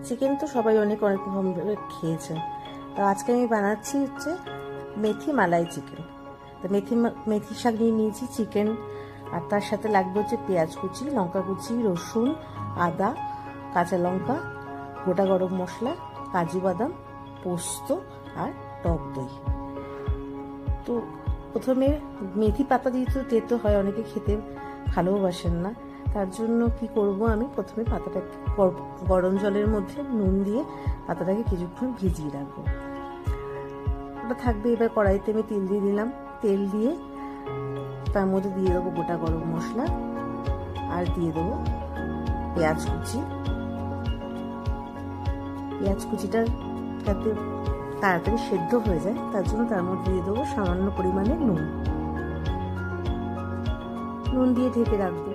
Chicken তো সবাই অনেক রকমভাবে খেয়েছে, তো আজকে আমি বানাচ্ছি হচ্ছে মেথি মালাই চিকেন। তো মেথি শাক নিয়ে নিয়েছি, চিকেন, আর তার সাথে লাগবে হচ্ছে পেঁয়াজ কুচি, লঙ্কা কুচি, রসুন, আদা, কাঁচা লঙ্কা, গোটা গরম মশলা, কাজু বাদাম, পোস্ত আর টক দই। তো প্রথমে মেথি পাতা দিয়ে তো তেতো হয়, অনেকে খেতে ভালোবাসেন না, তার জন্য কি করব, আমি প্রথমে পাতাটাকে গরম জলের মধ্যে নুন দিয়ে পাতাটাকে কিছুক্ষণ ভিজিয়ে রাখবো। ওটা থাকবে। এবার কড়াইতে আমি তেল দিয়ে দিলাম, তেল দিয়ে তার মধ্যে দিয়ে দেবো গোটা গরম মশলা, আর দিয়ে দেবো পেঁয়াজ কুচি। পেঁয়াজ কুচিটা যাতে তাড়াতাড়ি সেদ্ধ হয়ে যায় তার জন্য তার মধ্যে দিয়ে দেবো সামান্য পরিমাণে নুন দিয়ে ঢেকে রাখবো।